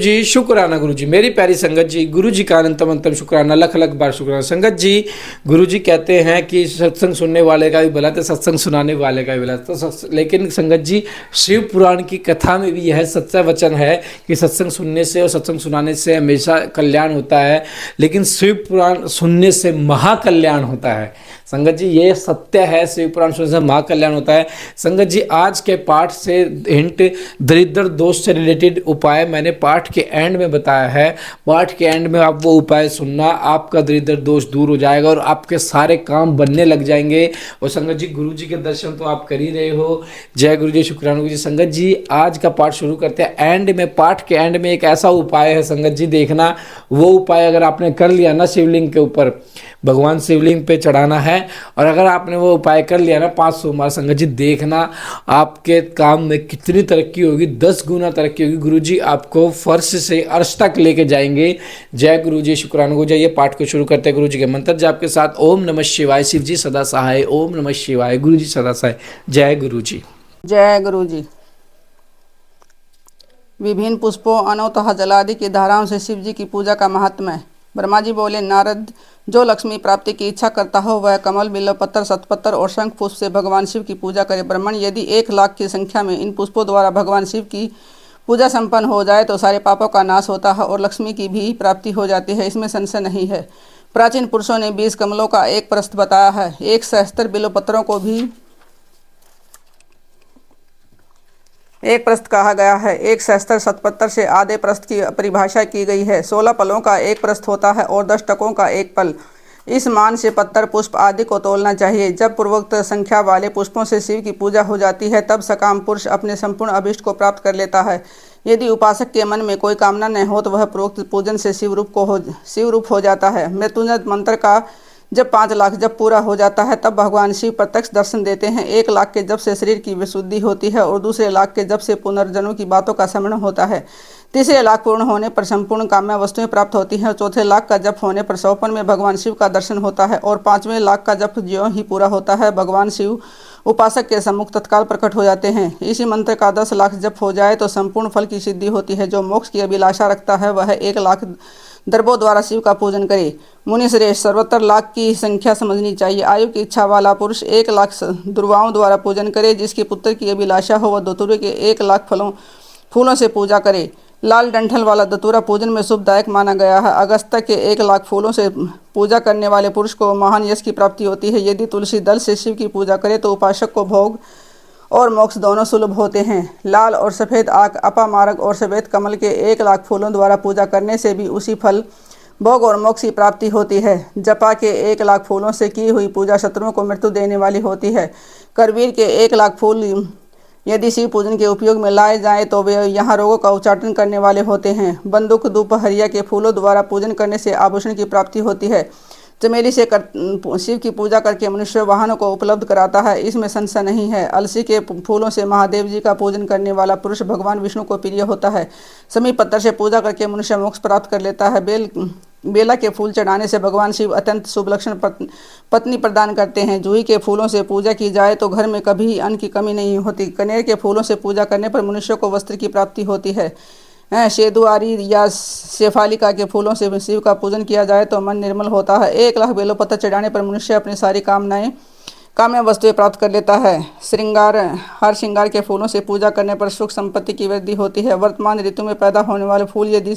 जी, शुक्राना गुरु जी। मेरी प्यारी संगत जी, गुरु जी का अनंतम अंतम शुक्राना, लख लख बार शुक्राना। संगत जी, गुरु जी कहते हैं कि सत्संग सुनने वाले का भी भला तो सत्संग सुनाने वाले का भी भला। तो लेकिन संगत जी, शिव पुराण की कथा में भी यह सच्चा वचन है कि सत्संग सुनने से और सत्संग सुनाने से हमेशा कल्याण होता है, लेकिन शिव पुराण सुनने से महाकल्याण होता है। संगत जी, ये सत्य है, शिव पुराण सुनने से महाकल्याण होता है। संगत जी, आज के पाठ से हिंट, दरिद्र दोष से रिलेटेड उपाय मैंने पाठ के एंड में बताया है। पाठ के एंड में आप वो उपाय सुनना, आपका दरिद्र दोष दूर हो जाएगा और आपके सारे काम बनने लग जाएंगे। और संगत जी, गुरु जी के दर्शन तो आप कर ही रहे हो। जय गुरु जी, शुक्राना गुरु जी। संगत जी, आज का पाठ शुरू करते हैं। एंड में, पाठ के एंड में एक ऐसा उपाय है संगत जी, देखना वो उपाय अगर आपने कर लिया ना, शिवलिंग के ऊपर, भगवान शिवलिंग पे चढ़ाना है, और अगर आपने वो उपाय कर लिया ना 5 सोमवार, संगत जी देखना आपके काम में कितनी तरक्की होगी, 10 गुना तरक्की होगी। गुरु जी आपको फर्श से अर्श तक लेके जाएंगे। जय गुरु जी, शुक्राना गुरु जी। ये पाठ को शुरू करते हैं गुरु जी के मंत्र जाप के साथ। ओम नमः शिवाय, शिव जी सदा सहाय। ओम नमः शिवाय, गुरु जी सदा सहाय। जय गुरु जी। जय गुरु जी। विभिन्न पुष्पों, अनोतः जलादि की धाराओं से शिव जी की पूजा का महात्म्य है। ब्रह्मा जी बोले, नारद, जो लक्ष्मी प्राप्ति की इच्छा करता हो वह कमल, बिल्वपत्र, शतपत्र और शंख पुष्प से भगवान शिव की पूजा करे। ब्राह्मण, यदि 1,00,000 की संख्या में इन पुष्पों द्वारा भगवान शिव की पूजा संपन्न हो जाए तो सारे पापों का नाश होता है और लक्ष्मी की भी प्राप्ति हो जाती है, इसमें संशय नहीं है। प्राचीन पुरुषों ने 20 कमलों का एक प्रस्थ बताया है। 1 सहस्त्र बिल्वपत्रों को भी एक प्रस्थ कहा गया है। 1 सहस्त्र शतपत्र से आधे प्रस्थ की परिभाषा की गई है। 16 पलों का एक प्रस्थ होता है और 10 टकों का एक पल। इस मान से पत्तर, पुष्प आदि को तोलना चाहिए। जब पूर्वोक्त संख्या वाले पुष्पों से शिव की पूजा हो जाती है तब सकाम पुरुष अपने संपूर्ण अभिष्ट को प्राप्त कर लेता है। यदि उपासक के मन में कोई कामना न हो तो वह पूर्वोक्त पूजन से शिवरूप हो जाता है। मृत्युंजय मंत्र का जब 5,00,000 जब पूरा हो जाता है तब भगवान शिव प्रत्यक्ष दर्शन देते हैं। 1,00,000 के जब से शरीर की विशुद्धि होती है और दूसरे लाख के जब से पुनर्जन्म की बातों का स्मरण होता है। तीसरे लाख पूर्ण होने पर संपूर्ण काम्य वस्तुएं प्राप्त होती हैं और चौथे लाख का जप होने पर सौपन में भगवान शिव का दर्शन होता है और 5वें लाख का जप ज्यों ही पूरा होता है भगवान शिव उपासक के सम्मुख तत्काल प्रकट हो जाते हैं। इसी मंत्र का 10,00,000 जप हो जाए तो संपूर्ण फल की सिद्धि होती है। जो मोक्ष की अभिलाषा रखता है वह 1,00,000 दर्भों द्वारा शिव का पूजन करे। मुनि श्रेष्ठ, सर्वत्र लाख की संख्या समझनी चाहिए। आयु की इच्छा वाला पुरुष 1,00,000 दुर्वाओं द्वारा पूजन करे। जिसके पुत्र की अभिलाषा हो वह धतूरे के 1,00,000 फूलों से पूजा करे। लाल डंठल वाला धतूरा पूजन में शुभदायक माना गया है। अगस्त्य के 1,00,000 फूलों से पूजा करने वाले पुरुष को महान यश की प्राप्ति होती है। यदि तुलसी दल से शिव की पूजा करे तो उपासक को भोग और मोक्ष दोनों सुलभ होते हैं। लाल और सफ़ेद आक, अपामारक और सफ़ेद कमल के 1,00,000 फूलों द्वारा पूजा करने से भी उसी फल, भोग और मोक्ष की प्राप्ति होती है। जपा के 1,00,000 फूलों से की हुई पूजा शत्रुओं को मृत्यु देने वाली होती है। करवीर के 1,00,000 फूल यदि शिव पूजन के उपयोग में लाए जाएं तो वे यहाँ रोगों का उच्चाटन करने वाले होते हैं। बंदूक, धूप, हरिया के फूलों द्वारा पूजन करने से आभूषण की प्राप्ति होती है। चमेली से शिव की पूजा करके मनुष्य वाहनों को उपलब्ध कराता है, इसमें संशय नहीं है। अलसी के फूलों से महादेव जी का पूजन करने वाला पुरुष भगवान विष्णु को प्रिय होता है। समी पत्थर से पूजा करके मनुष्य मोक्ष प्राप्त कर लेता है। बेला के फूल चढ़ाने से भगवान शिव अत्यंत शुभ लक्षण पत्नी प्रदान करते हैं। जूही के फूलों से पूजा की जाए तो घर में कभी अन्न की कमी नहीं होती। कनेर के फूलों से पूजा करने पर मनुष्य को वस्त्र की प्राप्ति होती है। शेदुआरी या शेफालिका के फूलों से शिव का पूजन किया जाए तो मन निर्मल होता है। 1,00,000 बेलोपत्र चढ़ाने पर मनुष्य अपनी सारी काम्य वस्तुएं प्राप्त कर लेता है। हर श्रृंगार के फूलों से पूजा करने पर सुख संपत्ति की वृद्धि होती है। वर्तमान ऋतु में पैदा होने वाले फूल यदि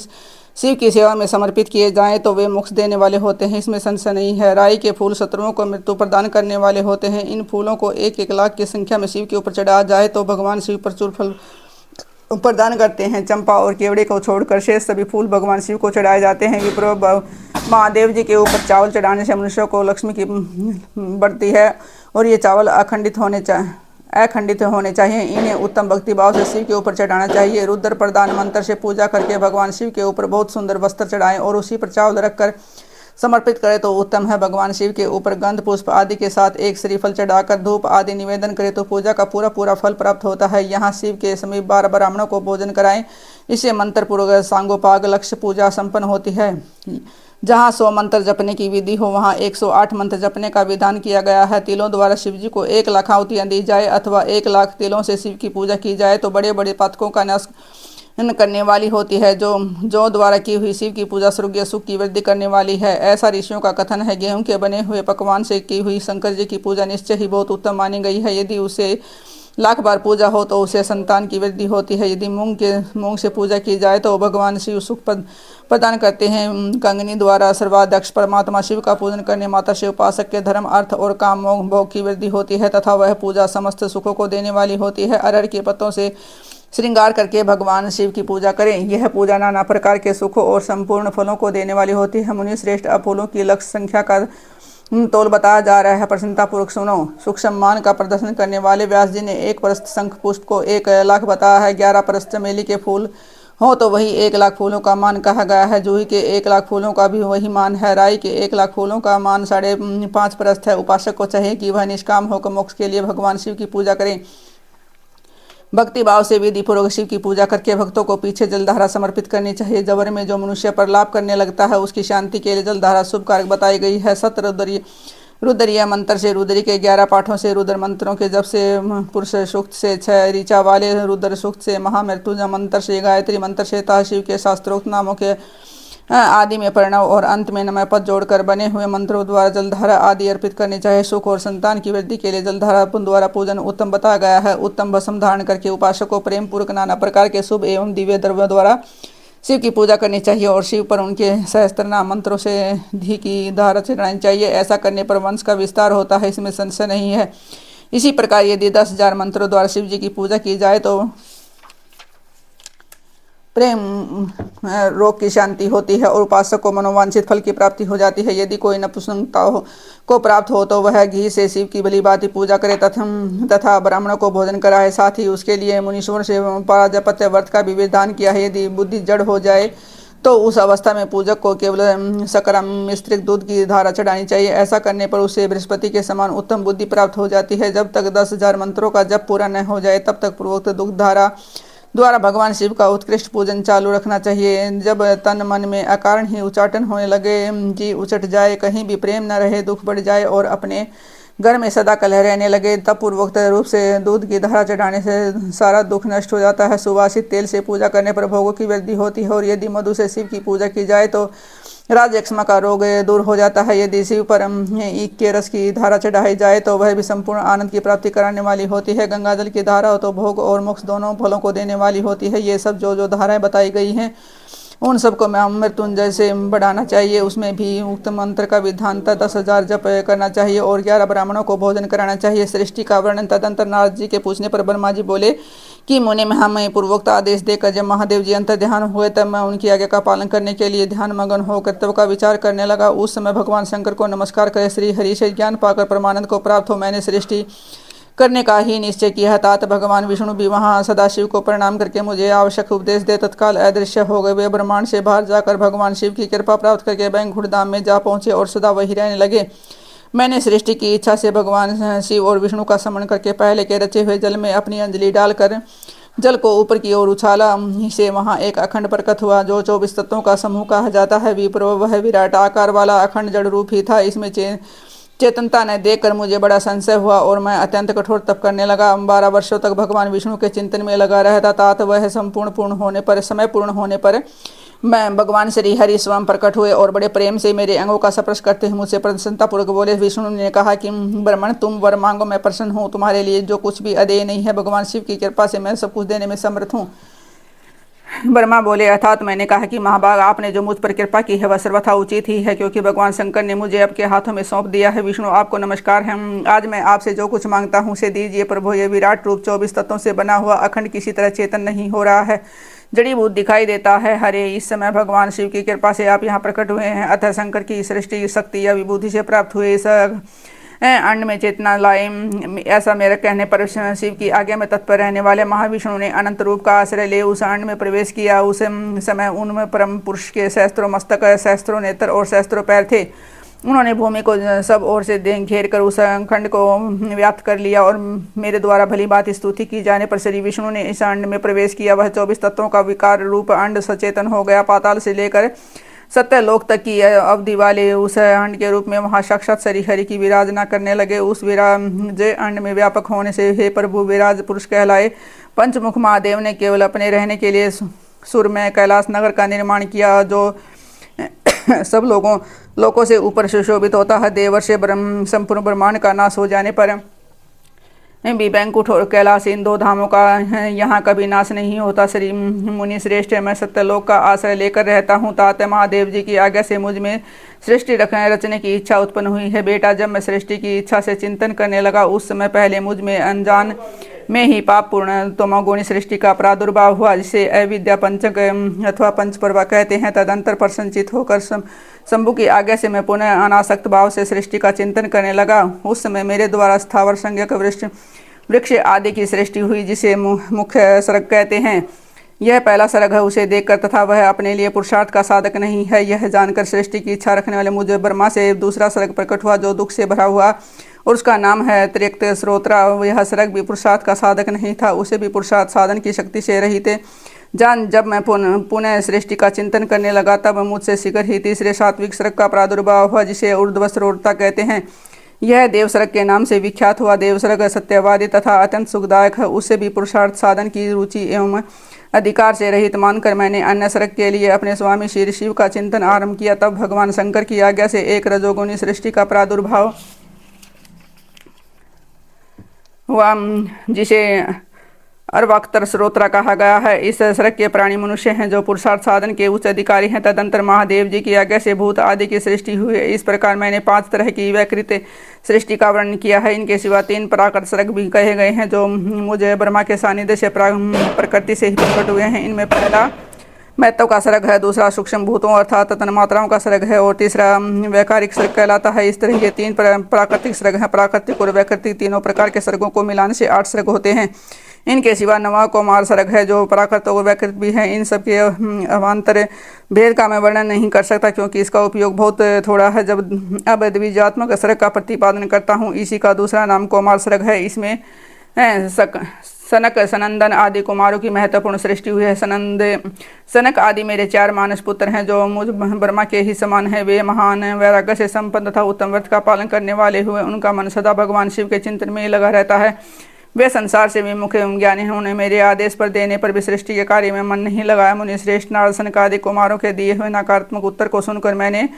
शिव की सेवा में समर्पित किए जाएं तो वे मोक्ष देने वाले होते हैं, इसमें संशय नहीं है। राई के फूल शत्रुओं को मृत्यु प्रदान करने वाले होते हैं। इन फूलों को 1,00,000 की संख्या में शिव के ऊपर चढ़ाया जाए तो भगवान शिव प्रचुर फल प्रदान करते हैं। चंपा और केवड़े को छोड़कर शेष सभी फूल भगवान शिव को चढ़ाए जाते हैं। विप्रो, महादेव जी के ऊपर चावल चढ़ाने से मनुष्य को लक्ष्मी की बढ़ती है और ये चावल अखंडित होने चाहिए। इन्हें उत्तम भक्ति भाव से शिव के ऊपर चढ़ाना चाहिए। रुद्र प्रदान मंत्र से पूजा करके भगवान शिव के ऊपर बहुत सुंदर वस्त्र चढ़ाएं और उसी पर चावल रखकर समर्पित करें तो उत्तम है। भगवान शिव के ऊपर गंध, पुष्प आदि के साथ एक श्रीफल चढ़ाकर धूप आदि निवेदन करें तो पूजा का पूरा फल प्राप्त होता है। यहाँ शिव के समीप 12 ब्राह्मणों को भोजन कराएं। इससे मंत्र पूर्वक सांगोपांग लक्ष्य पूजा संपन्न होती है। जहाँ 100 मंत्र जपने की विधि हो वहाँ 108 मंत्र जपने का विधान किया गया है। तिलों द्वारा शिव जी को 1,00,000 आहुतियाँ दी जाए अथवा 1,00,000 तिलों से शिव की पूजा की जाए तो बड़े बड़े पातकों का नाश करने वाली होती है, जो द्वारा की हुई शिव की पूजा स्वर्गीय सुख की वृद्धि करने वाली है। ऐसा ऋषियों का कथन है। गेहूं के बने हुए पकवान से की हुई शंकर जी की पूजा निश्चय ही बहुत उत्तम मानी गई है। यदि उसे लाख बार पूजा हो तो उसे संतान की वृद्धि होती है। यदि मूंग से पूजा की जाए तो भगवान शिव सुख प्रदान करते हैं। कंगनी द्वारा सर्वाध्यक्ष परमात्मा शिव का पूजन करने माता शिव उपासक के धर्म अर्थ और काम भोग की वृद्धि होती है तथा वह पूजा समस्त सुखों को देने वाली होती है। अरहर के पत्तों से श्रृंगार करके भगवान शिव की पूजा करें। यह पूजा नाना प्रकार के सुखों और संपूर्ण फलों को देने वाली होती है। मुनि श्रेष्ठ, अब फूलों की लक्ष्य संख्या का तोल बताया जा रहा है। प्रसन्नता पूर्वक सुनो। सुख सम्मान का प्रदर्शन करने वाले व्यास जी ने 1 परस्त शंख पुष्प को 1 लाख बताया है। 11 परस्त चमेली के फूल हो तो वही 1 लाख फूलों का मान कहा गया है। जूही के 1 लाख फूलों का भी वही मान है। राई के 1 लाख फूलों का मान 5.5 परस्त है। उपासक को चाहिए कि वह निष्काम होकर मोक्ष के लिए भगवान शिव की पूजा करें। भक्ति भाव से विधि पूर्वक शिव की पूजा करके भक्तों को पीछे जलधारा समर्पित करनी चाहिए। जबर में जो मनुष्य पर लाभ करने लगता है उसकी शांति के लिए जलधारा शुभ कारक बताई गई है। सत रुद्रीय मंत्र से, रुद्री के 11 पाठों से, रुद्र मंत्रों के जप से, पुरुष सूक्त से, 6 ऋचा वाले रुद्र सूक्त से, महामृत्युंजय मंत्र से, गायत्री मंत्र से तथा शिव के शास्त्रोक्त नामों के आदि में प्रणव और अंत में नमः पद जोड़कर बने हुए मंत्रों द्वारा जलधारा आदि अर्पित करनी चाहिए। सुख और संतान की वृद्धि के लिए जलधारा द्वारा पूजन उत्तम बताया गया है। उत्तम भस्म धारण करके उपासक को प्रेम पूर्वक नाना प्रकार के शुभ एवं दिव्य द्रव्यों द्वारा शिव की पूजा करनी चाहिए और शिव पर उनके सहस्त्रनाम मंत्रों से घी की धारा चढ़ानी चाहिए। ऐसा करने पर वंश का विस्तार होता है, इसमें संशय नहीं है। इसी प्रकार यदि 10,000 मंत्रों द्वारा शिव जी की पूजा की जाए तो प्रेम रोग की शांति होती है और उपासक को मनोवांछित फल की प्राप्ति हो जाती है। यदि कोई नपुंसकता को प्राप्त हो तो वह घी से शिव की भली भांति पूजा करे तथा ब्राह्मणों को भोजन कराए। साथ ही उसके लिए मुनीश्वर से प्राजापत्य व्रत का भी विधान किया है। यदि बुद्धि जड़ हो जाए तो उस अवस्था में पूजक को केवल सकरम मिश्रित दूध की धारा चढ़ानी चाहिए। ऐसा करने पर उसे बृहस्पति के समान उत्तम बुद्धि प्राप्त हो जाती है। जब तक 10,000 मंत्रों का जप पूरा न हो जाए तब तक पूर्वोक्त दुग्ध धारा द्वारा भगवान शिव का उत्कृष्ट पूजन चालू रखना चाहिए। जब तन मन में अकारण ही उचाटन होने लगे, जी उचट जाए, कहीं भी प्रेम न रहे, दुख बढ़ जाए और अपने घर में सदा कलह रहने लगे, तब पूर्वोक्त रूप से दूध की धारा चढ़ाने से सारा दुख नष्ट हो जाता है। सुवासित तेल से पूजा करने पर भोगों की वृद्धि होती है और यदि मधु से शिव की पूजा की जाए तो राजयक्ष्मा का रोग दूर हो जाता है। यदि शिव पर ईख के रस की धारा चढ़ाई जाए तो वह भी संपूर्ण आनंद की प्राप्ति कराने वाली होती है। गंगा जल की धारा तो भोग और मोक्ष दोनों फलों को देने वाली होती है। ये सब जो धाराएं बताई गई हैं उन सबको मृत्युंजय से बढ़ाना चाहिए। उसमें भी उक्त मंत्र का विधान 10,000 जप करना चाहिए और 11 ब्राह्मणों को भोजन कराना चाहिए। सृष्टि का वर्णन तदंतर नारद जी के पूछने पर ब्रह्मा जी बोले कि मुने में हमें पूर्वोक्त आदेश देकर जब महादेव जी अंतर ध्यान हुए तब मैं उनकी आज्ञा का पालन करने के लिए ध्यान मगन हो कर्तव्य का विचार करने लगा। उस समय भगवान शंकर को नमस्कार करे श्री हरि से ज्ञान पाकर परमानंद को प्राप्त हो मैंने सृष्टि करने का ही निश्चय किया। तात भगवान विष्णु भी वहां सदाशिव को प्रणाम करके मुझे आवश्यक उपदेश दे तत्काल अदृश्य हो गए। वे ब्रह्मांड से बाहर जाकर भगवान शिव की कृपा प्राप्त करके बैंकुंठ धाम में जा पहुंचे और सदा वही रहने लगे। मैंने सृष्टि की इच्छा से भगवान शिव और विष्णु का स्मरण करके पहले के रचे हुए जल में अपनी अंजलि डालकर जल को ऊपर की ओर उछाला से वहां एक अखंड प्रकट हुआ जो 24 तत्वों का समूह कहा जाता है। विप्रो वह विराट आकार वाला अखंड जड़ रूप ही था। इसमें चेतनता ने देखकर मुझे बड़ा संशय हुआ और मैं अत्यंत कठोर तप करने लगा। 12 वर्षों तक भगवान विष्णु के चिंतन में लगा रहता। तात वह संपूर्ण समय पूर्ण होने पर मैं भगवान श्री हरि स्वयं प्रकट हुए और बड़े प्रेम से मेरे अंगों का स्पर्श करते हुए मुझसे प्रसन्नतापूर्वक बोले। विष्णु ने कहा कि ब्राह्मण तुम वर मांगो, मैं प्रसन्न हूँ। तुम्हारे लिए जो कुछ भी अदेय नहीं है, भगवान शिव की कृपा से मैं सब कुछ देने में समर्थ हूँ। ब्रह्मा बोले अर्थात मैंने कहा कि महाभाग आपने जो मुझ पर कृपा की है वह सर्वथा उचित ही है क्योंकि भगवान शंकर ने मुझे आपके हाथों में सौंप दिया है। विष्णु आपको नमस्कार है। आज मैं आपसे जो कुछ मांगता हूँ उसे दीजिए प्रभु। ये विराट रूप 24 तत्वों से बना हुआ अखंड किसी तरह चेतन नहीं हो रहा है, जड़ीभूत दिखाई देता है। हरे इस समय भगवान शिव की कृपा से आप यहाँ प्रकट हुए हैं अतः शंकर की सृष्टि शक्ति या विभूति से प्राप्त हुए इस अंड में चेतना लाए। ऐसा मेरे कहने पर शिव की आज्ञा में तत्पर रहने वाले महाविष्णु ने अनंत रूप का आश्रय ले उस अंड में प्रवेश किया। उस समय उनमें परम पुरुष के सहस्त्रों मस्तक, सहस्त्रों नेत्र और सहस्त्रों पैर थे। उन्होंने भूमि को सब ओर से घेर कर उस खंड को व्याप्त कर लिया और मेरे द्वारा भली बात स्तुति की जाने पर श्री विष्णु ने इस अंड में प्रवेश किया। वह 24 तत्वों का विकार रूप अंड सचेतन हो गया। पाताल से लेकर सत्यलोक तक की अवधि वाले उस अंड के रूप में वहाँ साक्षात श्री हरि की विराजना करने लगे। उस विराज अंड में व्यापक होने से हे प्रभु विराज पुरुष कहलाए। पंचमुख महादेव ने केवल अपने रहने के लिए सुर में कैलाश नगर का निर्माण किया, जो सब लोगों से ऊपर सुशोभित होता है। देवर्षि संपूर्ण ब्रह्मांड का नाश हो जाने पर भी बैंकुठ और कैलाश, इन दो धामों का यहाँ कभी नाश नहीं होता। श्री मुनि श्रेष्ठ, मैं सत्यलोक का आश्रय लेकर रहता हूँ। तात महादेव जी की आज्ञा से मुझ में सृष्टि रचने की इच्छा उत्पन्न हुई है। बेटा, जब मैं सृष्टि की इच्छा से चिंतन करने लगा, उस समय पहले मुझ में अनजान में ही पाप पूर्ण तमोगुणी सृष्टि का प्रादुर्भाव हुआ, जिसे अविद्या पंचक अथवा पंचपर्वा कहते हैं। तदंतर प्रसन्नचित होकर शंभु की आज्ञा से मैं पुनः अनासक्त भाव से सृष्टि का चिंतन करने लगा। उस समय मेरे द्वारा स्थावर संज्ञक वृक्ष आदि की सृष्टि हुई, जिसे मुख्य सर्ग कहते हैं। यह पहला सर्ग है। उसे देखकर तथा वह अपने लिए पुरुषार्थ का साधक नहीं है, यह जानकर सृष्टि की इच्छा रखने वाले मुझे ब्रह्मा से दूसरा सर्ग प्रकट हुआ, जो दुख से भरा हुआ, और उसका नाम है त्रिक्त श्रोत्रा। यह सर्ग भी पुरुषार्थ का साधक नहीं था, उसे भी पुरुषार्थ साधन की शक्ति से रहित जान जब मैं पुनः सृष्टि का चिंतन करने लगा, तब मुझसे शीघ्र ही तीसरे सात्विक सर्ग का प्रादुर्भाव हुआ, जिसे ऊर्ध्वश्रोता कहते हैं। यह देवसर्ग के नाम से विख्यात हुआ। देवसर्ग सत्यवादी तथा अत्यंत सुखदायक है। उससे भी पुरुषार्थ साधन की रुचि एवं अधिकार से रहित मानकर मैंने अन्य सर्ग के लिए अपने स्वामी श्री शिव का चिंतन आरंभ किया। तब भगवान शंकर की आज्ञा से एक रजोगुणी सृष्टि का प्रादुर्भाव हुआ, जिसे अर्वाक्तर श्रोत्रा कहा गया है। इस सर्ग के प्राणी मनुष्य हैं, जो पुरुषार्थ साधन के उच्च अधिकारी हैं। तदंतर महादेव जी की आज्ञा से भूत आदि की सृष्टि हुई है। इस प्रकार मैंने 5 तरह की वैकृत सृष्टि का वर्णन किया है। इनके सिवा 3 प्राकृत सर्ग भी कहे गए हैं, जो मुझे ब्रह्मा के सानिध्य से प्रकृति से ही प्रकट हुए हैं। इनमें पहला महत्व का सर्ग है, दूसरा सूक्ष्म भूतों अर्थात तन्मात्राओं का सर्ग है, और तीसरा वैकारिक सर्ग कहलाता है। इस तरह ये 3 प्राकृतिक सर्ग हैं। प्राकृतिक और वैकृतिक तीनों प्रकार के सर्गों को मिलाने से 8 सर्ग होते हैं। इनके सिवा नवा कौमार सर्ग है, जो प्राकृत और वैकृत भी है। इन सब के अवान्तर भेद का मैं वर्णन नहीं कर सकता, क्योंकि इसका उपयोग बहुत थोड़ा है। जब अब द्विजात्मक सर्ग का प्रतिपादन करता हूँ, इसी का दूसरा नाम कौमार सर्ग है। इसमें सनक सनंदन आदि कुमारों की महत्वपूर्ण सृष्टि हुई है। सनक आदि मेरे 4 मानस पुत्र हैं, जो मुझ ब्रह्मा के ही समान है। वे महान वैराग्य से संपन्न तथा उत्तम व्रत का पालन करने वाले हुए उनका मन सदा भगवान शिव के चिंतन में लगा रहता है। वे संसार से विमुख एवं ज्ञानी हैं। उन्हें मेरे आदेश पर देने पर भी सृष्टि के कार्य में मन नहीं लगाया। मुनि श्रेष्ठ, नारद सनक आदि कुमारों के दिए हुए नकारात्मक उत्तर को सुनकर मैंने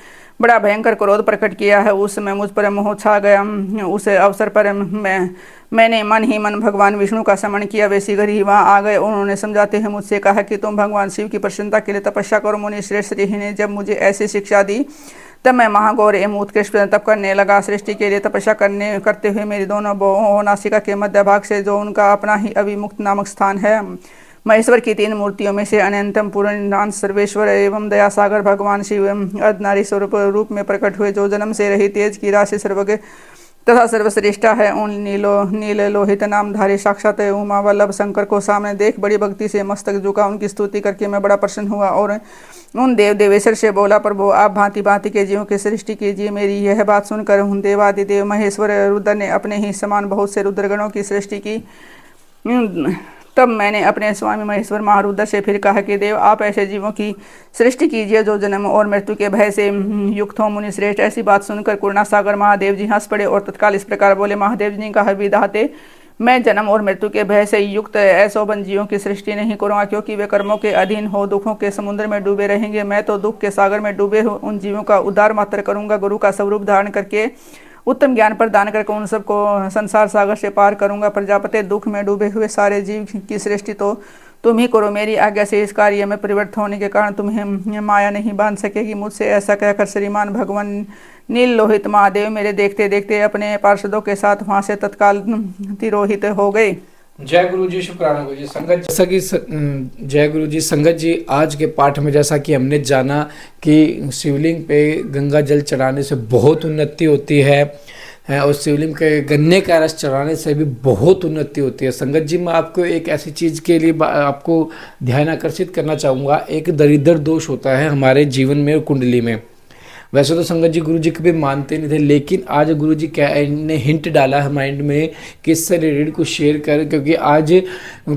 बड़ा भयंकर क्रोध प्रकट किया है। उस समय मुझ पर मोह छा गया। उस अवसर पर मैंने मन ही मन भगवान विष्णु का स्मरण किया। वे शीघ्र ही वहाँ आ गए। उन्होंने समझाते हुए मुझसे कहा कि तुम भगवान शिव की प्रसन्नता के लिए तपस्या करो। मुनि श्रेष्ठ श्री ने जब मुझे ऐसी शिक्षा दी, तब मैं महागौर एवं उत्कृष्ट तप करने लगा। सृष्टि के लिए तपस्या करते हुए मेरी दोनों बाहों नासिका के मध्य भाग से, जो उनका अपना ही अभिमुक्त नामक स्थान है, महेश्वर की 3 मूर्तियों में से अनंतम पूर्णांश सर्वेश्वर एवं दयासागर भगवान शिव अर्धनारी स्वरूप रूप में प्रकट हुए, जो जन्म से रही तेज की राशि सर्वज्ञ तथा सर्वश्रेष्ठा है। उन नील लोहित नामधारी साक्षात उमा वल्लभ शंकर को सामने देख बड़ी भक्ति से मस्तक झुका। उनकी स्तुति करके मैं बड़ा प्रसन्न हुआ और उन देवेश्वर से बोला, प्रभु आप भांति भांति के जीवों की सृष्टि कीजिए। मेरी यह बात सुनकर उन देवादिदेव महेश्वर रुद्र ने अपने ही समान बहुत से रुद्रगणों की सृष्टि की। तब मैंने अपने स्वामी महेश्वर महारुद्र से फिर कहा कि देव, आप ऐसे जीवों की सृष्टि कीजिए जो जन्म और मृत्यु के भय से युक्त हो। मुनि श्रेष्ठ, ऐसी बात सुनकर करुणासागर महादेव जी हंस पड़े और तत्काल इस प्रकार बोले, महादेव जी ने कहा, विधाते, मैं जन्म और मृत्यु के भय से युक्त ऐसोबन जीवों की सृष्टि नहीं करूँगा, क्योंकि वे कर्मों के अधीन हो दुखों के समुद्र में डूबे रहेंगे। मैं तो दुख के सागर में डूबे हो उन जीवों का उद्धार मात्र करूँगा। गुरु का स्वरूप धारण करके उत्तम ज्ञान प्रदान करके उन सबको संसार सागर से पार करूंगा। प्रजापति, दुख में डूबे हुए सारे जीव की सृष्टि तो तुम ही करो। मेरी आज्ञा से इस कार्य में परिवर्तित होने के कारण तुम्हें माया नहीं बांध सकेगी। मुझसे ऐसा कहकर श्रीमान भगवान नील लोहित महादेव मेरे देखते देखते अपने पार्षदों के साथ वहां से तत्काल तिरोहित हो गए। जय गुरु जी, शुक्राना गुरु जी। संगत जैसा कि जय गुरु जी। संगत जी, आज के पाठ में जैसा कि हमने जाना कि शिवलिंग पे गंगा जल चढ़ाने से बहुत उन्नति होती है और शिवलिंग के गन्ने का रस चढ़ाने से भी बहुत उन्नति होती है। संगत जी, मैं आपको एक ऐसी चीज़ के लिए आपको ध्यान आकर्षित करना चाहूँगा। एक दरिद्र दोष होता है हमारे जीवन में और कुंडली में। वैसे तो संगत जी गुरु जी कभी मानते नहीं थे, लेकिन आज गुरु जी क्या ने हिंट डाला है माइंड में कि इससे रिलेटेड कुछ शेयर कर, क्योंकि आज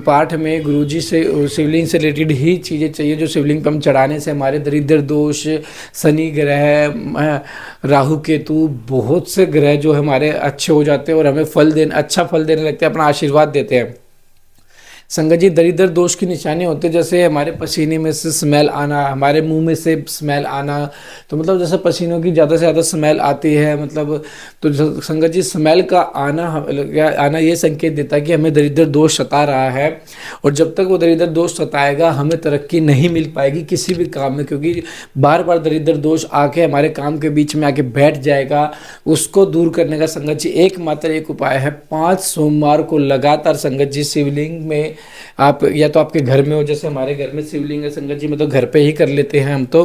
पाठ में गुरु जी से शिवलिंग से रिलेटेड ही चीज़ें चाहिए, जो शिवलिंग पर हम चढ़ाने से हमारे दरिद्र दोष, शनि ग्रह, राहु केतु, बहुत से ग्रह जो हमारे अच्छे हो जाते हैं और हमें अच्छा फल देने लगते हैं, अपना आशीर्वाद देते हैं। संगत जी दरिद्र दोष की निशानी होते हैं, जैसे हमारे पसीने में से स्मेल आना, हमारे मुंह में से स्मेल आना। तो मतलब जैसे पसीनों की ज़्यादा से ज़्यादा स्मेल आती है, मतलब तो संगत जी स्मेल का आना ये संकेत देता है कि हमें दरिद्र दोष सता रहा है। और जब तक वो दरिद्र दोष सताएगा हमें तरक्की नहीं मिल पाएगी किसी भी काम में, क्योंकि बार बार दरिद्र दोष आके हमारे काम के बीच में आके बैठ जाएगा। उसको दूर करने का संगत जी एकमात्र एक उपाय है, 5 सोमवार को लगातार संगत जी शिवलिंग में आप, या तो आपके घर में हो, जैसे हमारे घर में शिवलिंग है संगत जी, मतलब घर पे ही कर लेते हैं हम तो,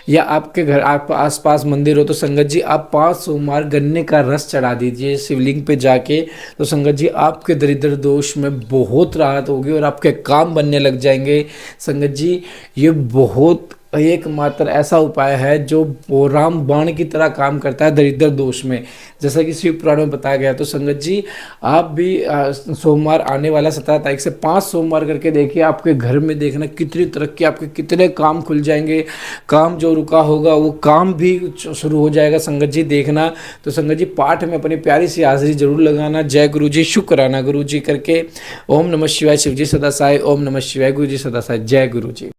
या आपके घर आप आसपास मंदिर हो तो संगत जी आप 5 सोमवार गन्ने का रस चढ़ा दीजिए शिवलिंग पे जाके। तो संगत जी आपके दरिद्र दोष में बहुत राहत होगी और आपके काम बनने लग जाएंगे। संगत जी ये बहुत एकमात्र ऐसा उपाय है जो राम बाण की तरह काम करता है दरिद्र दोष में, जैसा कि शिव पुराण में बताया गया। तो संगत जी आप भी सोमवार आने वाला 17 तारीख से 5 सोमवार करके देखिए, आपके घर में देखना कितनी तरक्की, आपके कितने काम खुल जाएंगे। काम जो रुका होगा वो काम भी शुरू हो जाएगा संगत जी, देखना। तो संगत जी पाठ में अपनी प्यारी सी हाजिरी जरूर लगाना। जय गुरु जी, शुक्राना गुरु जी करके। ओम नमः शिवाय, शिव जी सदा साई। ओम नमः शिवाय, गुरु जी सदा साई। जय गुरु जी।